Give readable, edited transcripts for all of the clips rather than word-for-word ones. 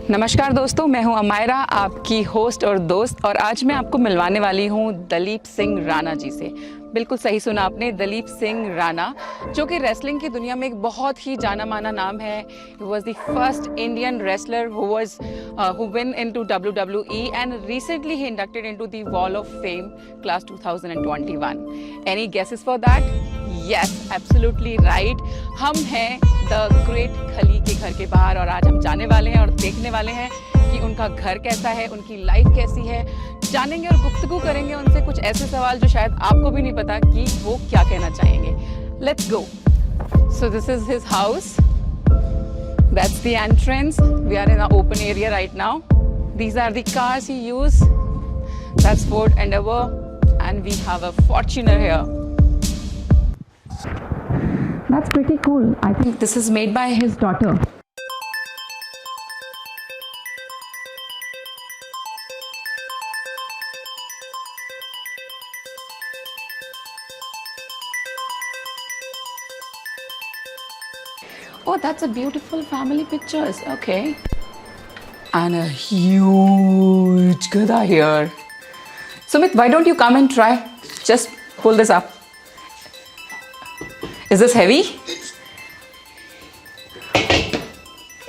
नमस्कार दोस्तों, मैं हूं अमायरा, आपकी होस्ट और दोस्त। और आज मैं आपको मिलवाने वाली हूं दलीप सिंह राणा जी से। बिल्कुल सही सुना आपने, दलीप सिंह राणा, जो कि रेसलिंग की दुनिया में एक बहुत ही जाना माना नाम है। He was the first Indian wrestler who win into WWE and recently he inducted into the wall of fame class 2021। Any guesses for that? Yes, absolutely right. हम हैं द ग्रेट खली के घर के बाहर और आज हम जाने वाले हैं और देखने वाले हैं कि उनका घर कैसा है, उनकी लाइफ कैसी है। जानेंगे और गुफ्तगू करेंगे उनसे कुछ ऐसे सवाल जो शायद आपको भी नहीं पता कि वो क्या कहना चाहेंगे। Let's go. So this is his house, that's the entrance. We are in a open area right now. These are the cars he use, that's Ford Endeavour and we have a Fortuner here. That's pretty cool. I think this is made by his daughter. Oh, that's a beautiful family pictures. Okay. And a huge gada here. Sumit, why don't you come and try? Just pull this up. Is this heavy?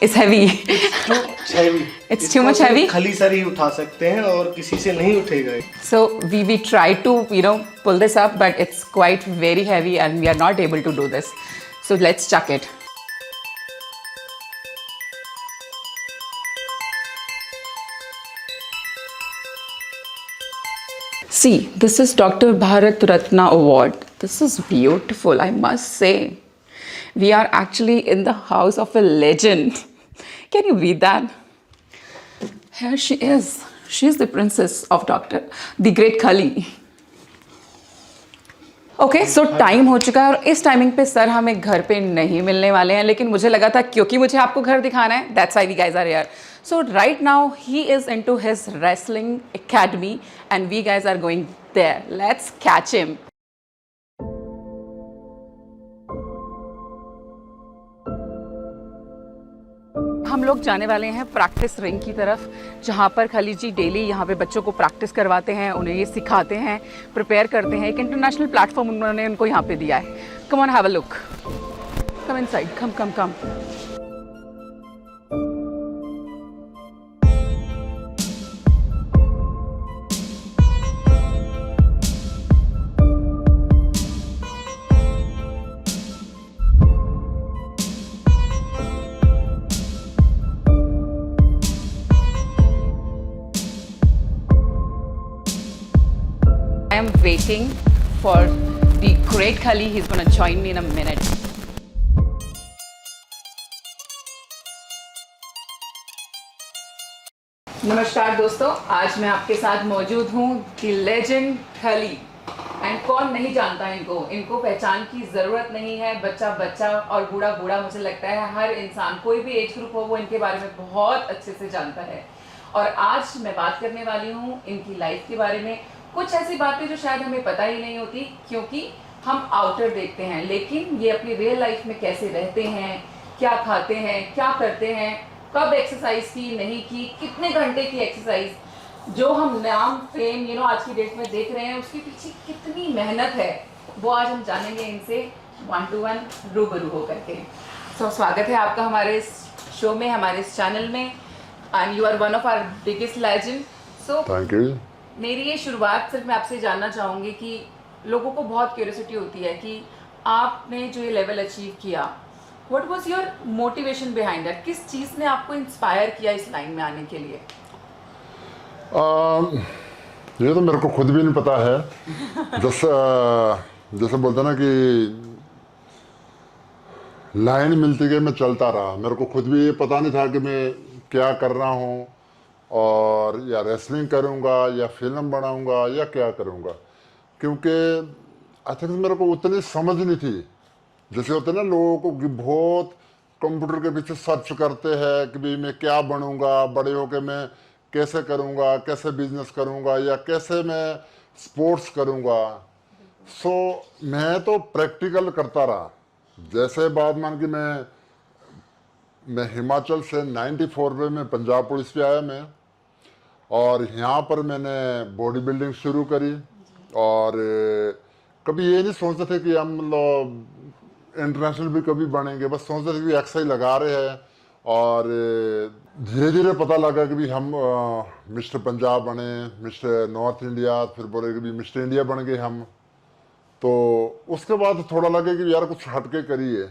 It's heavy. It's too much heavy. खली sir ही उठा सकते हैं और किसी से नहीं उठेगा। So we tried to pull this up, but it's quite very heavy and we are not able to do this. So let's chuck it. See, this is Dr. Bharat Ratna Award. This is beautiful, I must say. We are actually in the house of a legend. Can you read that? Here she is. She is the princess of the great Kali. Okay, so time हो चुका है और इस timing पे sir हमें घर पे नहीं मिलने वाले हैं, लेकिन मुझे लगा था क्योंकि मुझे आपको घर दिखाना है, that's why we guys are here. So right now he is into his wrestling academy and we guys are going there. Let's catch him. हम लोग जाने वाले हैं प्रैक्टिस रिंग की तरफ, जहाँ पर खली जी डेली यहाँ पे बच्चों को प्रैक्टिस करवाते हैं, उन्हें ये सिखाते हैं, प्रिपेयर करते हैं. एक इंटरनेशनल प्लेटफॉर्म उन्होंने उनको यहाँ पे दिया है. Come on, have a look. Come inside, come come come. I am waiting for the great Khali. He's going to join me in a minute. नमस्कार दोस्तों, आज मैं आपके साथ मौजूद हूँ द लेजेंड खली. एंड कौन नहीं जानता इनको पहचान की ज़रूरत नहीं है. बच्चा बच्चा और बूढ़ा बूढ़ा, मुझे लगता है हर इंसान, कोई भी एज ग्रुप हो, वो इनके बारे में बहुत अच्छे से जानता है. और आज मैं बात करने वाली हूँ इनकी लाइफ के बारे में. कुछ ऐसी बातें जो शायद हमें पता ही नहीं होती, क्योंकि हम आउटर देखते हैं, लेकिन ये अपनी रियल लाइफ में कैसे रहते हैं, क्या खाते हैं, क्या करते हैं, कब एक्सरसाइज की, नहीं की, कितने घंटे की एक्सरसाइज, जो हम नाम फेम आज की डेट में देख रहे हैं, उसके पीछे कितनी मेहनत है, वो आज हम जानेंगे इनसे 1-to-1 रूबरू होकर के. सो स्वागत है आपका हमारे इस शो में, हमारे इस चैनल में. And you are one of our biggest legend. So thank you. मेरी ये शुरुआत सिर्फ मैं आपसे जानना चाहूँगी कि लोगों को बहुत क्यूरियोसिटी होती है कि आपने जो ये लेवल अचीव किया, what was your motivation behind that? किस चीज़ ने आपको इंस्पायर किया इस लाइन में आने के लिए? ये तो मेरे को खुद भी नहीं पता है. जैसे बोलते ना कि लाइन मिलती गई, मैं चलता रहा. मेरे को खुद भी ये पता नहीं था कि मैं क्या कर रहा हूँ, और या रेसलिंग करूँगा या फिल्म बनाऊँगा या क्या करूँगा, क्योंकि आई थिंक मेरे को उतनी समझ नहीं थी. जैसे होते ना लोगों को कि बहुत कंप्यूटर के पीछे सर्च करते हैं कि भाई मैं क्या बनूँगा, बड़े होके मैं कैसे करूँगा, कैसे बिजनेस करूँगा, या कैसे मैं स्पोर्ट्स करूँगा. सो मैं तो प्रैक्टिकल करता रहा. जैसे बात मान कि मैं मैं हिमाचल से 94 में मैं पंजाब पुलिस पे आया मैं, और यहाँ पर मैंने बॉडी बिल्डिंग शुरू करी। और कभी ये नहीं सोचते थे कि हम मतलब इंटरनेशनल भी कभी बनेंगे, बस सोचते थे कि एक्सरसाइज लगा रहे हैं। और धीरे धीरे पता लगा कि भी हम मिस्टर पंजाब बने, मिस्टर नॉर्थ इंडिया, फिर बोले कि भी मिस्टर इंडिया बन गए हम। तो उसके बाद थोड़ा लगे कि यार कुछ हटके करिए,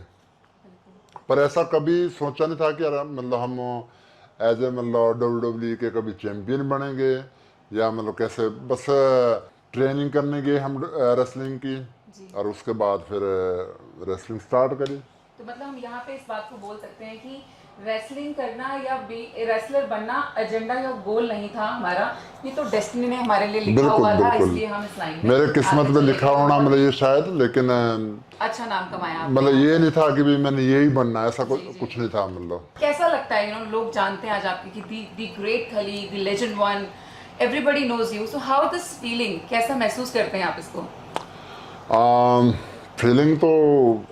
पर ऐसा कभी सोचा नहीं था कि यार मतलब हम एज ए मतलब WWE के कभी चैंपियन बनेंगे या मतलब कैसे। बस ट्रेनिंग करने गए हम रेसलिंग की, और उसके बाद फिर रेसलिंग स्टार्ट करी। तो मतलब हम यहाँ पे इस बात को बोल सकते हैं कि रेसलिंग करना या रेसलर बनना एजेंडा या गोल नहीं था हमारा, ये तो डेस्टिनी ने हमारे लिए लिखा बिल्कुल हुआ था, बिल्कुल, इसलिए हम इस लाइन में मेरे किस्मत में लिखा होना मतलब ये शायद, लेकिन अच्छा नाम कमाया आपने। मतलब ये नहीं था कि भी मैंने यही बनना है, ऐसा कुछ नहीं था। मतलब कैसा लगता है, यू नो, लोग जानते हैं आज आपकी कि the great Khali, the legend one, everybody knows you, so how this feeling, कैसा महसूस करते हैं आप इसको? फीलिंग तो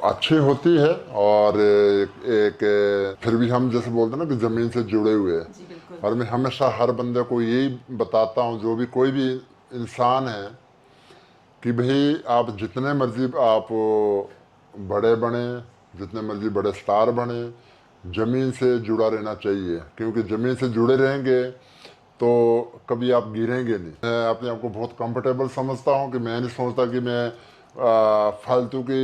अच्छी होती है, और एक फिर भी हम जैसे बोलते हैं ना कि ज़मीन से जुड़े हुए हैं। जी बिल्कुल। और मैं हमेशा हर बंदे को यही बताता हूँ, जो भी कोई भी इंसान है, कि भाई आप जितने मर्जी आप बड़े बने, जितने मर्जी बड़े स्टार बने, ज़मीन से जुड़ा रहना चाहिए, क्योंकि ज़मीन से जुड़े रहेंगे तो कभी आप गिरेंगे नहीं। मैं अपने आप को बहुत कंफर्टेबल समझता हूँ कि मैं नहीं सोचता कि मैं फालतू की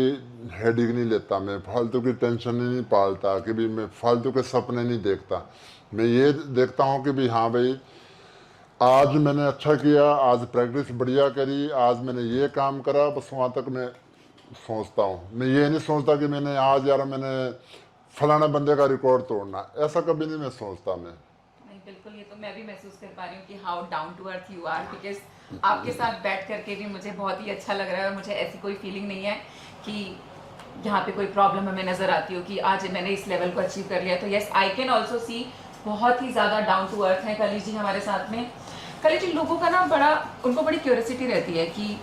हेडिंग नहीं लेता, मैं फालतू की टेंशन नहीं पालता, कि भी मैं फालतू के सपने नहीं देखता। मैं ये देखता हूँ कि भी हाँ भाई, आज मैंने अच्छा किया, आज प्रैक्टिस बढ़िया करी, आज मैंने ये काम करा, बस वहाँ तक मैं सोचता हूँ। मैं ये नहीं सोचता कि मैंने आज यार मैंने फलाना बंदे का रिकॉर्ड तोड़ना, ऐसा कभी नहीं मैं सोचता। मैं नहीं बिल्कुल, ये तो मैं भी महसूस कर पा रही हूँ कि how down to earth you are, because आपके साथ बैठ करके भी मुझे बहुत ही अच्छा लग रहा है, और मुझे ऐसी कोई फीलिंग नहीं है कि यहाँ पे कोई प्रॉब्लम हमें नज़र आती हो कि आज मैंने इस लेवल को अचीव कर लिया। तो yes, I can also see बहुत ही ज़्यादा डाउन टू अर्थ है कली जी हमारे साथ में। कली जी, लोगों का ना उनको बड़ी क्यूरियोसिटी रहती है कि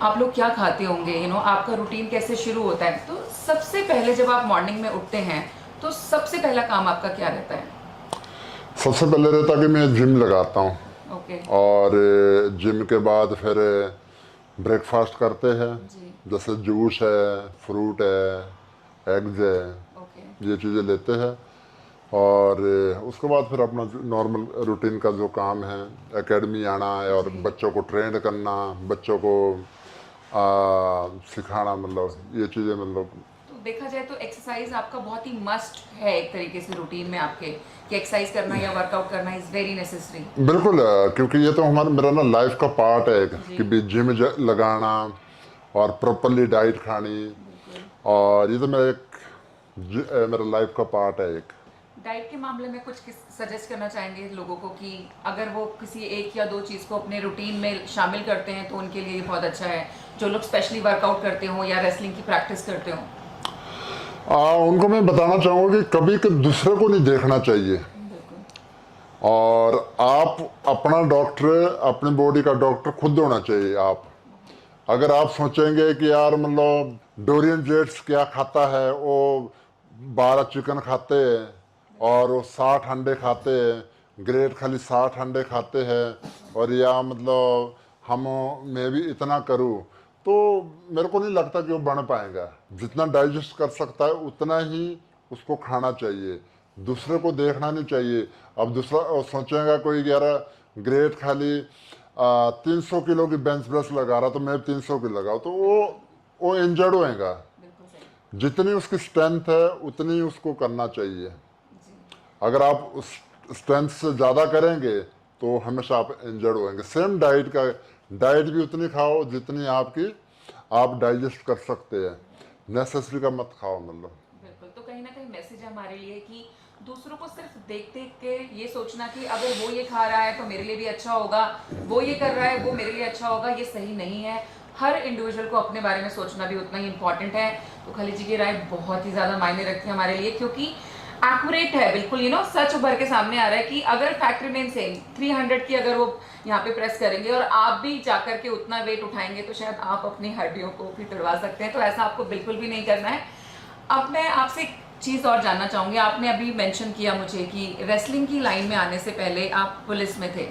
आप लोग क्या खाते होंगे, यू नो, आपका रूटीन कैसे शुरू होता है। तो सबसे पहले जब आप मॉर्निंग में उठते हैं तो सबसे पहला काम आपका क्या रहता है? सबसे पहले रहता कि मैं जिम लगाता हूँ, ओके। और जिम के बाद फिर ब्रेकफास्ट करते हैं, जी। जैसे जूस है, फ्रूट है, एग्स है, ओके। ये चीज़ें लेते हैं। और उसके बाद फिर अपना नॉर्मल रूटीन का जो काम है, एकेडमी आना है और बच्चों को ट्रेन करना, बच्चों को सिखाना, मतलब ये चीज़ें मतलब। तो देखा जाए तो एक्सरसाइज आपका बहुत ही मस्ट है एक तरीके से रूटीन में आपके, कि एक्सरसाइज करना या वर्कआउट करना इज वेरी नेसेसरी। बिल्कुल, क्योंकि ये तो हमारा मेरा ना लाइफ का पार्ट है कि भी जिम लगाना और प्रॉपरली डाइट खानी, और ये तो मेरा लाइफ का पार्ट है एक। डाइट के मामले में कुछ सजेस्ट करना चाहेंगे लोगों को कि अगर वो किसी एक या दो चीज़ को अपने रूटीन में शामिल करते हैं तो उनके लिए बहुत अच्छा है, जो लोग स्पेशली वर्कआउट करते हो या रेसलिंग की प्रैक्टिस करते हो? उनको मैं बताना चाहूँगा कि कभी दूसरे को नहीं देखना चाहिए, और आप अपना डॉक्टर, अपनी बॉडी का डॉक्टर खुद होना चाहिए। आप अगर आप सोचेंगे कि यार मतलब डोरियन जेट्स क्या खाता है, वो 12 चिकन खाते हैं और वो 60 अंडे खाते हैं, ग्रेट खाली 60 अंडे खाते हैं, और या मतलब मैं भी इतना करूं, तो मेरे को नहीं लगता कि वो बन पाएगा। जितना डाइजेस्ट कर सकता है उतना ही उसको खाना चाहिए, दूसरे को देखना नहीं चाहिए। अब दूसरा सोचेगा कोई यार ग्रेट खाली 300 किलो की बेंच प्रेस लगा रहा, तो मैं 300 की लगाऊँ, तो वो इंजर्ड होएगा। जितनी उसकी स्ट्रेंथ है उतनी उसको करना चाहिए। अगर आप उस स्ट्रेंथ से ज़्यादा करेंगे तो हमेशा आप इंजर्ड होएंगे। सेम डाइट भी उतनी खाओ जितनी आप डाइजेस्ट कर सकते हैं, नेसेसरी का मत खाओ मतलब। बिल्कुल, तो कहीं ना कहीं मैसेज है हमारे लिए कि दूसरों को सिर्फ देख देख के ये सोचना कि अगर वो ये खा रहा है तो मेरे लिए भी अच्छा होगा, वो ये कर रहा है वो मेरे लिए अच्छा होगा, ये सही नहीं है। हर इंडिविजुअल को अपने बारे में सोचना भी उतना ही इम्पोर्टेंट है। तो खली जी की राय बहुत ही ज़्यादा मायने रखती है हमारे लिए, क्योंकि एक्यूरेट है, बिल्कुल, यू नो, सच उभर के सामने आ रहा है कि अगर फैक्ट रिमेन सेम, 300 की अगर वो यहाँ पे प्रेस करेंगे और आप भी जाकर के उतना वेट उठाएंगे तो शायद आप अपनी हड्डियों को भी तुड़वा सकते हैं। तो ऐसा आपको बिल्कुल भी नहीं करना है। अब मैं आपसे चीज़ और जानना चाहूँगी। आपने अभी मेंशन किया मुझे कि रेसलिंग की लाइन में आने से पहले आप पुलिस में थे,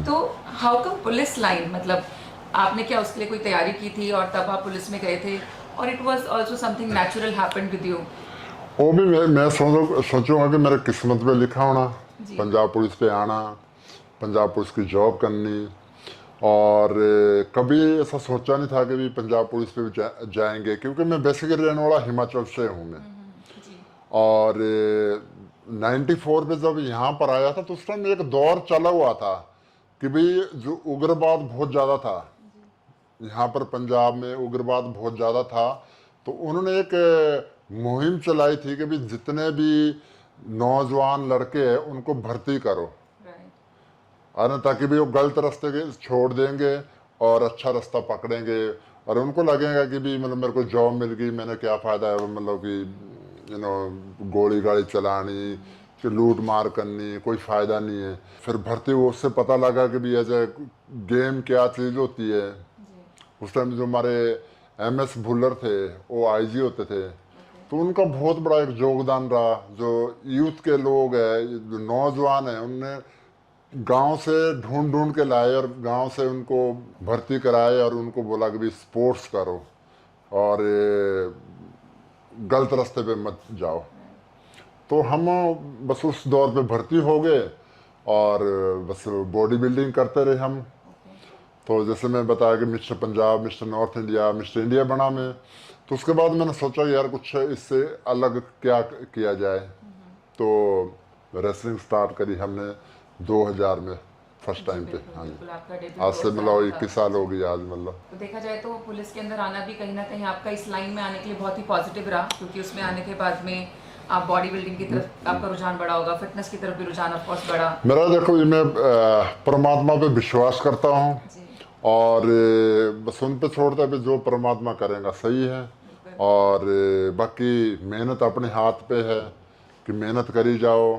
तो हाउ कम पुलिस लाइन, मतलब आपने क्या उसके लिए कोई तैयारी की थी और तब आप पुलिस में गए थे, और it was also something natural happened with you? वो भी मैं सोचूंगा कि मेरे किस्मत में लिखा होना, जी। पंजाब पुलिस पे आना, पंजाब पुलिस की जॉब करनी। और कभी ऐसा सोचा नहीं था कि भी पंजाब पुलिस पे भी जाएंगे, क्योंकि मैं बेसिकली रहने वाला हिमाचल से हूँ मैं। जी। और 94 में जब यहाँ पर आया था तो उस टाइम एक दौर चला हुआ था कि भाई जो उग्रवाद बहुत ज़्यादा था यहाँ पर, पंजाब में उग्रवाद बहुत ज़्यादा था। तो उन्होंने एक मुहिम चलाई थी कि भाई जितने भी नौजवान लड़के हैं उनको भर्ती करो, राइट। और ताकि भी वो गलत रास्ते के छोड़ देंगे और अच्छा रास्ता पकड़ेंगे, और उनको लगेगा कि भी मतलब मेरे को जॉब मिल गई, मैंने क्या फ़ायदा है मतलब कि गोली गाड़ी चलानी कि लूट मार करनी, कोई फ़ायदा नहीं है। फिर भर्ती हुए उससे पता लगा कि भी एज ए गेम क्या चीज़ होती है। उस टाइम जो हमारे MS भुल्लर थे वो IG होते थे, तो उनका बहुत बड़ा एक योगदान रहा। जो यूथ के लोग हैं, जो नौजवान हैं, उनने गांव से ढूंढ ढूंढ के लाए और गांव से उनको भर्ती कराए और उनको बोला कि भी स्पोर्ट्स करो और गलत रास्ते पे मत जाओ। तो हम बस उस दौर पे भर्ती हो गए और बस बॉडी बिल्डिंग करते रहे हम। तो जैसे मैं बताया कि mister Punjab, mister north India, mister India बना मैं, तो उसके बाद मैंने सोचा यार कुछ इससे अलग क्या किया जाए। तो रेसलिंग स्टार्ट करी हमने 2000 में फर्स्ट टाइम पे। हाँ जी, बिल्कुल, आपका डेब्यू आज से मतलब 21 साल हो गई आज मतलब। तो देखा जाए तो पुलिस के अंदर आना भी कहीं ना कहीं आपका इस लाइन में आने के लिए बहुत ही पॉजिटिव रहा, क्योंकि उसमें आने के बाद में आप बॉडी बिल्डिंग की तरफ आपका रुझान बढ़ा होगा, फिटनेस की तरफ भी रुझान ऑफ कोर्स बढ़ा। मेरा देखो ये मैं परमात्मा पे विश्वास करता हूँ जी। और बस उन पे छोड़ता भी जो परमात्मा करेगा सही है। और बाकी मेहनत अपने हाथ पे है कि मेहनत करी जाओ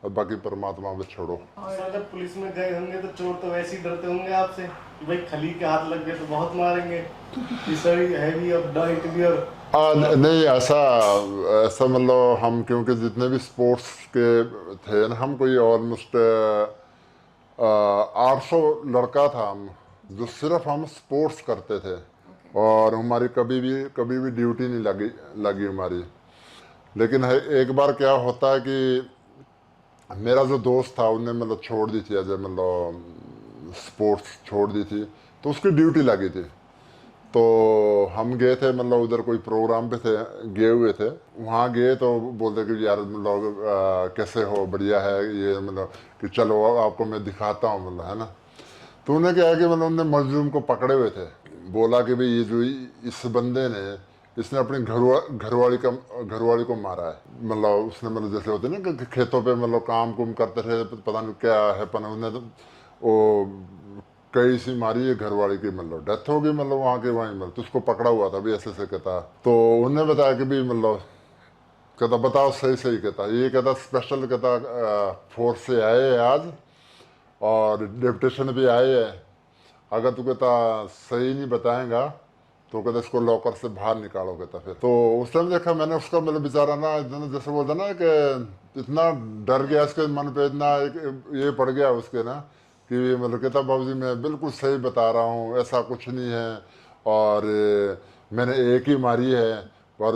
और बाकी परमात्मा पे छोड़ो। सर जब पुलिस में गए होंगे तो चोर तो वैसे ही डरते होंगे आपसे कि भाई खली के हाथ लग गए तो बहुत मारेंगे, कि सर हैवी और डाइट भी। और नहीं ऐसा ऐसा मतलब हम क्योंकि जितने भी स्पोर्ट्स के थे ना, हम कोई ऑलमोस्ट 800 लड़का था हम, जो सिर्फ हम स्पोर्ट्स करते थे। और हमारी कभी भी ड्यूटी नहीं लगी हमारी। लेकिन एक बार क्या होता है कि मेरा जो दोस्त था उनने मतलब छोड़ दी थी, एज मतलब स्पोर्ट्स छोड़ दी थी, तो उसकी ड्यूटी लगी थी। तो हम गए थे मतलब उधर कोई प्रोग्राम पे थे, गए हुए थे। वहाँ गए तो बोलते कि यार मतलब कैसे हो, बढ़िया है ये, मतलब कि चलो आपको मैं दिखाता हूँ मतलब, है ना। तो उन्हें क्या है कि मतलब उन्होंने मजलूम को पकड़े हुए थे, बोला कि भाई ये जो इस बंदे ने, इसने अपनी घरवाली को मारा है। मतलब उसने मतलब जैसे होते ना कि खेतों पे मतलब काम कुम करते थे, पता नहीं क्या है पना, उन्हें तो वो कई सी मारी है घरवाली की, मतलब डेथ हो गई, मतलब वहाँ के वहीं मतलब। तो उसको पकड़ा हुआ था भी ऐसे कहता। तो उन्हें बताया कि भी मतलब कहता बताओ सही कहता, ये कहता स्पेशल कहता फोर्स से आए हैं आज और डिप्टेशन भी आए हैं, अगर तू कहता सही नहीं बताएगा तो कहता इसको लॉकर से बाहर निकालो कहता। फिर तो उस टाइम देखा मैंने उसका मतलब बेचारा ना जैसे बोलता ना कि इतना डर गया उसके मन पे, इतना ये पड़ गया उसके ना कि मतलब कहता बाबूजी मैं बिल्कुल सही बता रहा हूँ, ऐसा कुछ नहीं है, और मैंने एक ही मारी है और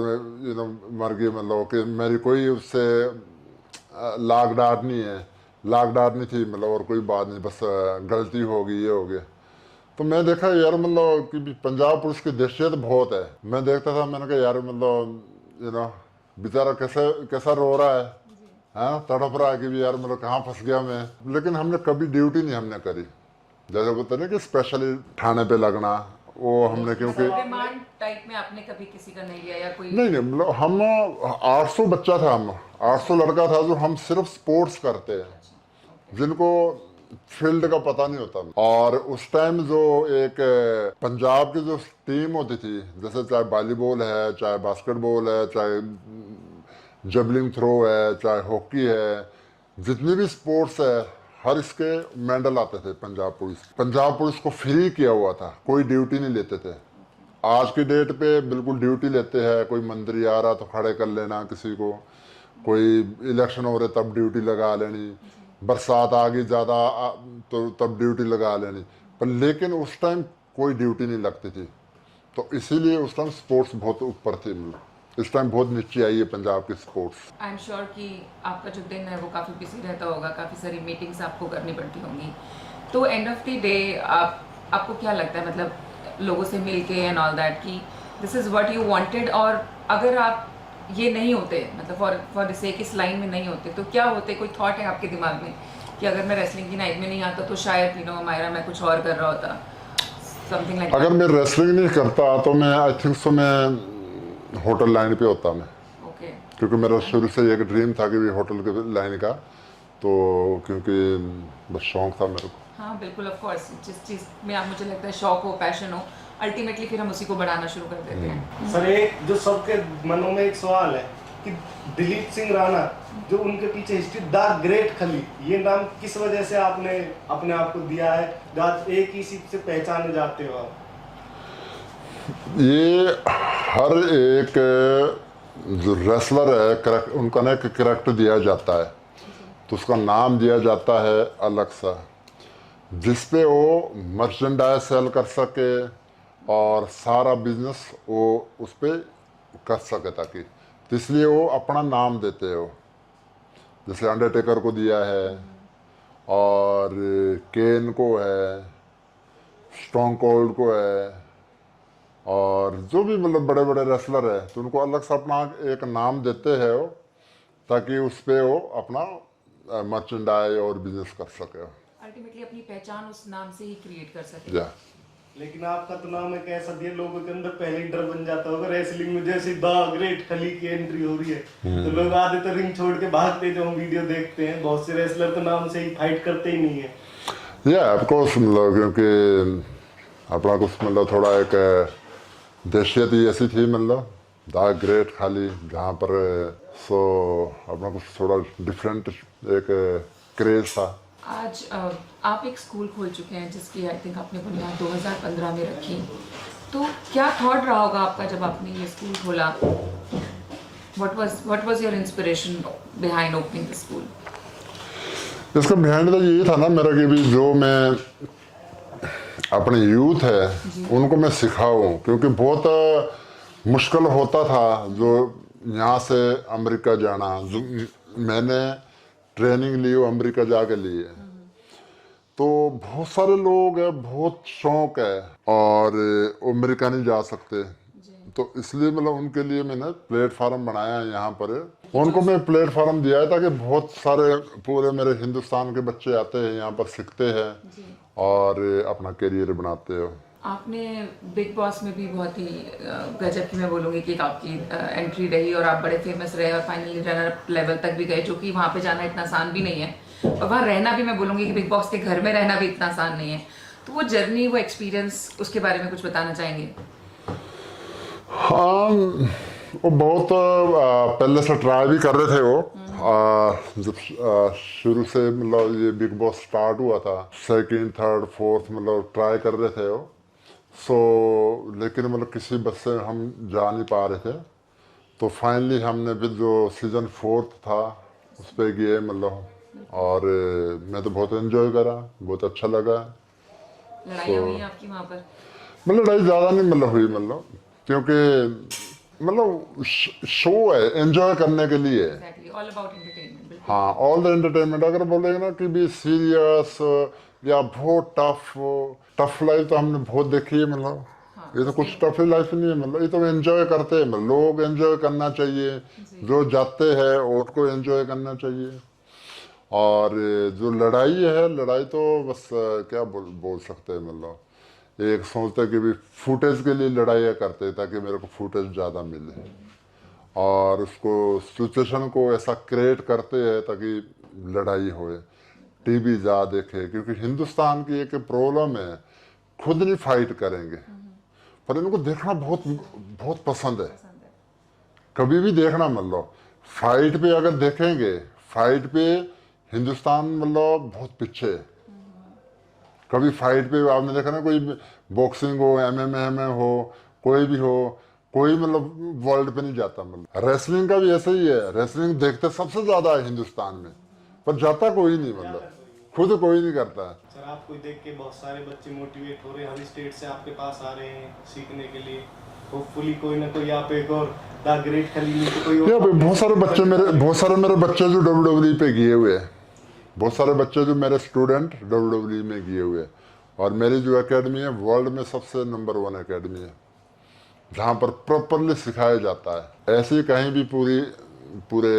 मर गई, मतलब कि मेरी कोई उससे लाग डाट नहीं है, लाग डाट नहीं थी मतलब, और कोई बात नहीं, बस गलती हो गई, ये हो गया। तो मैं देखा यार मतलब कि पंजाब पुलिस की दहशत बहुत है। मैं देखता था, मैंने कहा यार मतलब बेचारा कैसा रो रहा है, हाँ तड़प रहा है कि भी यार मतलब कहाँ फंस गया मैं। लेकिन हमने कभी ड्यूटी नहीं हमने करी, जैसे बोलते ना कि स्पेशली थाने पे लगना, वो हमने क्योंकि रिमांड टाइप में आपने कभी किसी का नहीं लिया या कोई? नहीं मतलब हम 800 बच्चा था, हम 800 लड़का था जो हम सिर्फ स्पोर्ट्स करते हैं, जिनको फील्ड का पता नहीं होता। और उस टाइम जो एक पंजाब की जो टीम होती थी, जैसे चाहे वॉलीबॉल है, चाहे बास्केटबॉल है, चाहे जबलिंग थ्रो है, चाहे हॉकी है, जितनी भी स्पोर्ट्स है हर इसके मेडल आते थे पंजाब पुलिस को फ्री किया हुआ था, कोई ड्यूटी नहीं लेते थे। आज की डेट पे बिल्कुल ड्यूटी लेते हैं, कोई मंत्री आ रहा तो खड़े कर लेना किसी को, कोई इलेक्शन हो रहे तब ड्यूटी लगा लेनी, बरसात आ गई ज़्यादा तो तब ड्यूटी लगा लेनी। पर लेकिन उस टाइम कोई ड्यूटी नहीं लगती थी, तो इसीलिए उस टाइम स्पोर्ट्स बहुत ऊपर थी। इस टाइम बहुत नीचे आई है पंजाब की स्पोर्ट्स। आई एम श्योर कि आपका जो दिन है वो काफ़ी बिजी रहता होगा, काफ़ी सारी मीटिंग्स आपको करनी पड़ती होंगी। तो एंड ऑफ द डे आपको क्या लगता है, मतलब लोगों से मिल के एंड ऑल दैट, कि this is what you wanted, और अगर आप ये नहीं होते, मतलब फॉर द सेक इस लाइन में नहीं होते, तो क्या होते? कोई थॉट है आपके दिमाग में कि अगर मैं रेसलिंग की नाइट में नहीं आता तो शायद मायरा मैं कुछ और कर रहा होता, समथिंग लाइक? अगर मैं रेसलिंग नहीं करता तो मैं आई थिंक सो मैं होटल लाइन पे होता मैं, ओके। क्योंकि मेरा शुरू से एक ड्रीम था कि भी होटल के लाइन का, तो क्योंकि बस शौक था मेरे को। हाँ बिल्कुल, ऑफ कोर्स, जिस चीज़ में आप, मुझे लगता है शौक हो, पैशन हो, अल्टीमेटली फिर हम उसी को बढ़ाना शुरू कर देते हैं। सर एक जो सबके मनों में एक सवाल है कि दिलीप सिंह राणा, जो उनके पीछे हिस्ट्री द ग्रेट खली, ये नाम किस वजह से आपने अपने आप को दिया है, आज एक ही सीट से पहचाने जाते हो आप? ये हर एक जो रेसलर है उनका ना एक करैक्टर दिया जाता है, तो उसका नाम दिया जाता है अलग सा, जिसपे वो मर्चेंडाइज सेल कर सके और सारा बिजनेस वो उस पर कर सके, ताकि तो इसलिए वो अपना नाम देते हो। जैसे अंडरटेकर को दिया है, और केन को है, स्टोन कोल्ड को है, और जो भी मतलब बड़े बड़े रेसलर है, तो उनको अलग से अपना एक नाम देते हैं वो, ताकि उस पर वो अपना मर्चेंडाइज और बिजनेस कर सके। अल्टीमेटली अपनी पहचान उस नाम से ही क्रिएट कर सके। या लेकिन आपका तो नाम एक ऐसा दिया, लोगों के अंदर पहले ही डर बन जाता होगा रेसलिंग में, जैसे द ग्रेट खली की एंट्री हो रही है तो लोग आधे तो रिंग छोड़ के भागते, जो हम वीडियो देखते हैं बहुत से रेसलर तो नाम से ही फाइट करते ही नहीं है। या ऑफ कोर्स, मतलब क्योंकि अपना कुछ मतलब थोड़ा एक दहशत ही ऐसी थी, मतलब द ग्रेट खाली जहाँ पर, सो अपना कुछ थोड़ा डिफरेंट एक क्रेज था। आज आप एक स्कूल खोल चुके हैं जिसकी आई थिंक आपने बुनियाद 2015 में रखी, तो क्या थॉट रहा होगा आपका जब आपने ये स्कूल खोला? What was your inspiration behind opening the school? इसका बिहाइंड तो यही था ना मेरा, कि भी जो मैं अपने यूथ है उनको मैं सिखाऊं, क्योंकि बहुत मुश्किल होता था जो यहाँ से अमेरिका जाना, जो मैंने ट्रेनिंग ली वो अमेरिका जाके ली है, तो बहुत सारे लोग हैं, बहुत शौक है और वो अमेरिका नहीं जा सकते, तो इसलिए मतलब उनके लिए मैंने प्लेटफार्म बनाया है यहाँ पर। उनको मैं प्लेटफार्म दिया है ताकि बहुत सारे पूरे मेरे हिंदुस्तान के बच्चे आते हैं यहाँ पर, सीखते हैं और अपना करियर बनाते हो। आपने बिग बॉस में भी बहुत ही गजब की, मैं बोलूँगी कि आपकी एंट्री रही और आप बड़े फेमस रहे और फाइनली रनर लेवल तक भी गए, जो कि वहाँ पे जाना इतना आसान भी नहीं है, और वहाँ रहना भी, मैं बोलूँगी कि बिग बॉस के घर में रहना भी इतना आसान नहीं है। तो वो जर्नी, वो एक्सपीरियंस, उसके बारे में कुछ बताना चाहेंगे? हाँ, वो बहुत पहले से ट्राई भी कर रहे थे वो, जब शुरू से मतलब ये बिग बॉस स्टार्ट हुआ था, सेकंड थर्ड फोर्थ मतलब ट्राई कर रहे थे वो, सो लेकिन मतलब किसी बस से हम जा नहीं पा रहे थे, तो फाइनली हमने फिर जो सीजन 4 था उस पर गए मतलब, और मैं तो बहुत एंजॉय करा, बहुत अच्छा लगा। लड़ाइयाँ हुई आपकी वहाँ पर? मतलब लड़ाई ज़्यादा नहीं मतलब हुई, मतलब क्योंकि मतलब शो है, एंजॉय करने के लिए। Exactly, all about entertainment, बिल्कुल। हाँ, ऑल द एंटरटेनमेंट। अगर बोलेंगे ना कि भी सीरियस या बहुत टफ लाइफ तो हमने बहुत देखी है, मतलब ये तो कुछ टफ लाइफ नहीं है, मतलब ये तो एंजॉय करते हैं, मतलब लोग एंजॉय करना चाहिए, जो जाते हैं उनको एंजॉय करना चाहिए। और जो लड़ाई है, लड़ाई तो बस क्या बोल सकते हैं, मतलब एक सोचते कि भी फुटेज के लिए लड़ाइयाँ करते हैं ताकि मेरे को फुटेज ज़्यादा मिले, और उसको सिचुएशन को ऐसा क्रिएट करते हैं ताकि लड़ाई होए, टीवी ज़्यादा देखे, क्योंकि हिंदुस्तान की एक प्रॉब्लम है, खुद नहीं फाइट करेंगे, पर इनको देखना बहुत बहुत पसंद है। कभी भी देखना, मतलब फाइट पे अगर देखेंगे, फाइट पे हिंदुस्तान मतलब बहुत पीछे है। कभी फाइट पे आपने देखा ना, कोई बॉक्सिंग हो, एमएमए में हो, कोई भी हो, कोई मतलब वर्ल्ड पे नहीं जाता। मतलब रेसलिंग का भी ऐसा ही है, रेसलिंग देखते सबसे ज्यादा है हिंदुस्तान में, पर जाता कोई नहीं, मतलब खुद कोई नहीं करता है। सर आपको देख के बहुत सारे बच्चे मोटिवेट हो रहे हैं, हर स्टेट से आपके पास आ रहे हैं सीखने के लिए। होपफुली कोई ना कोई आप एक और द ग्रेट खलीली को कोई या और बहुत सारे मेरे बच्चे जो WWE पे गए हुए हैं, बहुत सारे बच्चे जो मेरे स्टूडेंट WWE में गए हुए हैं। और मेरी जो एकेडमी है वर्ल्ड में सबसे नंबर 1 एकेडमी है, जहाँ पर प्रॉपरली सिखाया जाता है। ऐसी कहीं भी पूरे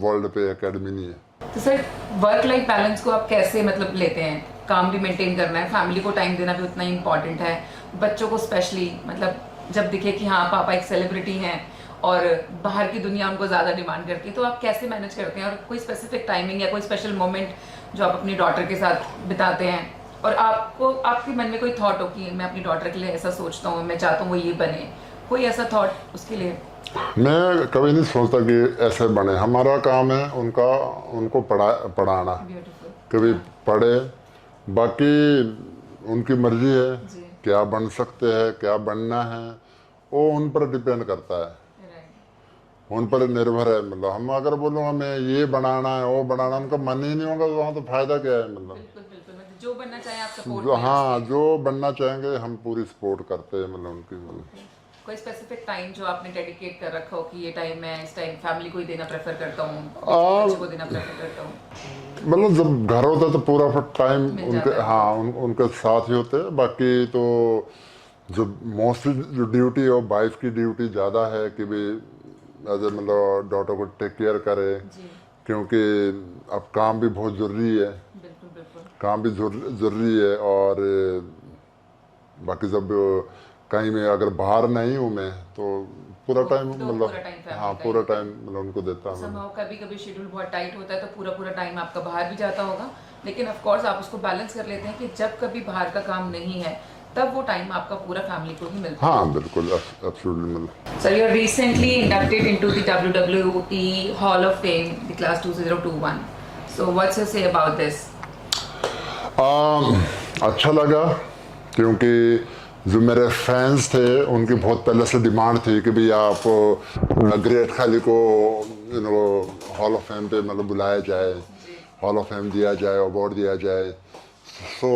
वर्ल्ड पे एकेडमी नहीं है। तो सर वर्क लाइफ बैलेंस को आप कैसे मतलब लेते हैं? काम भी मेंटेन करना है, फैमिली को टाइम देना भी उतना ही इम्पोर्टेंट है, बच्चों को स्पेशली, मतलब जब दिखे कि हाँ पापा एक सेलिब्रिटी हैं और बाहर की दुनिया उनको ज़्यादा डिमांड करती है, तो आप कैसे मैनेज करते हैं? और कोई स्पेसिफिक टाइमिंग या कोई स्पेशल मोमेंट जो आप अपनी डॉटर के साथ बिताते हैं, और आपको आपके मन में कोई थॉट हो कि मैं अपनी डॉटर के लिए ऐसा सोचता हूँ, मैं चाहता हूँ वो ये बने, कोई ऐसा थॉट उसके लिए? मैं कभी नहीं सोचता कि ऐसे बने। हमारा काम है उनको पढ़ाना, ब्यूटीफुल। कभी पढ़े, बाकी उनकी मर्जी है जी। क्या बन सकते हैं, क्या बनना है, वो उन पर डिपेंड करता है, राइट। उन पर निर्भर है। मतलब हम अगर बोलूँगा मैं ये बनाना है वो बनाना, उनका मन ही नहीं होगा तो वहाँ तो फायदा क्या है। मतलब बिल्कुल बिल्कुल, मतलब जो बनना चाहे आप सपोर्ट जो हाँ जो बनना चाहेंगे हम पूरी सपोर्ट करते हैं, मतलब उनकी। कोई स्पेसिफिक टाइम जो आपने डेडिकेट कर रखा हो कि ये टाइम मैं इस टाइम फैमिली को ही देना प्रेफर करता हूँ, बच्चे को देना प्रेफर करता हूँ? मतलब जब घर होता है तो पूरा टाइम मिल उनके जाता है। हाँ उनके साथ ही होते हैं। बाकी तो जो मोस्टली जो ड्यूटी है वाइफ की ड्यूटी ज़्यादा है कि भी एज ए मतलब डॉटर को टेक केयर करे, जी क्योंकि अब काम भी बहुत ज़रूरी है, बिल्कुल बिल्कुल। काम भी ज़रूरी है। और बाकी जब कहीं में अगर बाहर नहीं हूँ मैं तो पूरा टाइम तो मतलब पूरा time family हाँ का पूरा ही टाइम मतलब उनको देता हूँ। संभव कभी कभी शेड्यूल बहुत टाइट होता है तो पूरा पूरा टाइम आपका बाहर भी जाता होगा, लेकिन ऑफ कोर्स आप उसको बैलेंस कर लेते हैं कि जब कभी बाहर का काम नहीं है तब वो टाइम आपका पूरा फैमिली को ही मिलता है। हाँ बिल्कुल, एब्सोल्युटली। मतलब sir, you are recently inducted into the WWE hall of fame, the class 2021, so what's you say about this? अच्छा लगा, क्योंकि जो मेरे फैंस थे उनकी बहुत पहले से डिमांड थी कि भाई आप ग्रेट खाली को हॉल ऑफ फेम पे मतलब बुलाया जाए, हॉल ऑफ फेम दिया जाए, अवार्ड दिया जाए। सो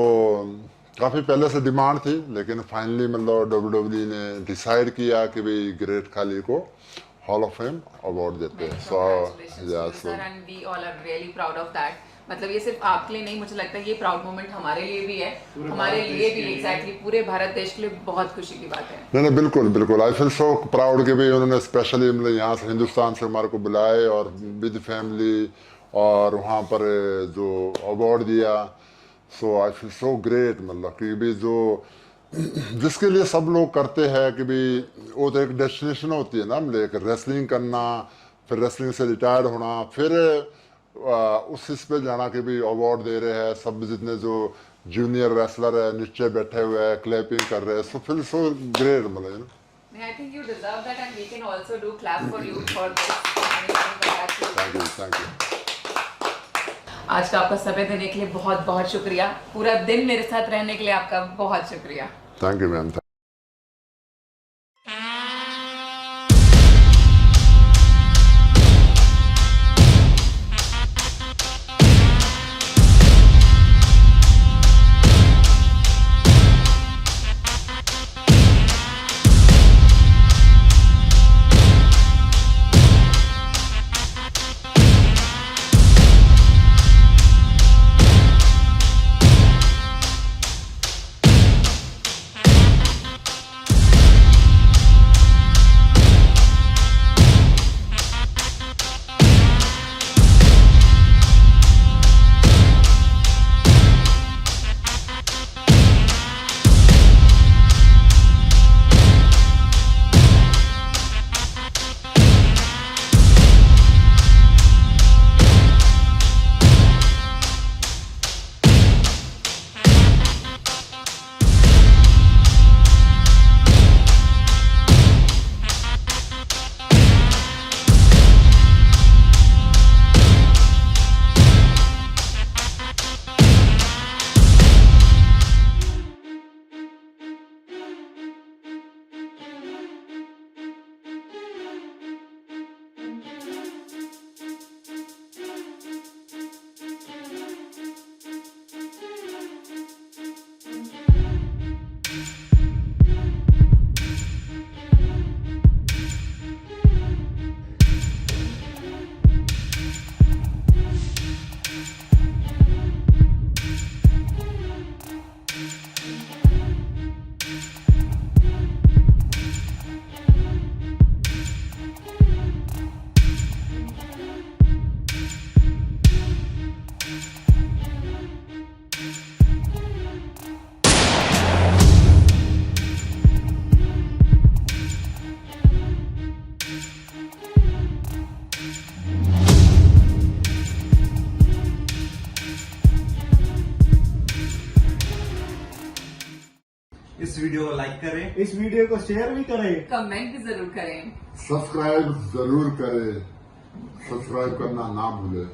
काफ़ी पहले से डिमांड थी, लेकिन फाइनली मतलब WWE ने डिसाइड किया कि भाई ग्रेट खाली को हॉल ऑफ फेम अवार्ड देते हैं। मतलब ये सिर्फ आपके लिए नहीं, मुझे लगता है ये प्राउड मोमेंट हमारे लिए भी है, हमारे लिए भी, एग्जैक्टली पूरे भारत देश के लिए बहुत खुशी की बात है। नहीं बिल्कुल बिल्कुल, आई फील सो प्राउड कि भाई उन्होंने स्पेशली मतलब यहाँ से हिंदुस्तान से हमारे को बुलाए और विद फैमिली और वहाँ पर जो अवार्ड दिया। सो आई फील सो ग्रेट, मतलब कि भी जो जिसके लिए सब लोग करते हैं कि भी वो तो एक डेस्टिनेशन होती है ना, मतलब एक रेसलिंग करना, फिर रेसलिंग से रिटायर्ड होना, फिर उस इस पे जाना कि भी अवार्ड दे रहे हैं सब, जितने जो जूनियर रेसलर है नीचे बैठे हुए हैं क्लैपिंग कर रहे हैं। सो फील सो ग्रेट, मतलब I think you deserve that and we can also do clap for you for this. Thank you. आज का आपका समय देने के लिए बहुत बहुत शुक्रिया, पूरा दिन मेरे साथ रहने के लिए आपका बहुत शुक्रिया। Thank you ma'am. इस वीडियो को लाइक करें, इस वीडियो को शेयर भी करें, कमेंट भी जरूर करें। सब्सक्राइब जरूर करें, सब्सक्राइब करना ना भूलें।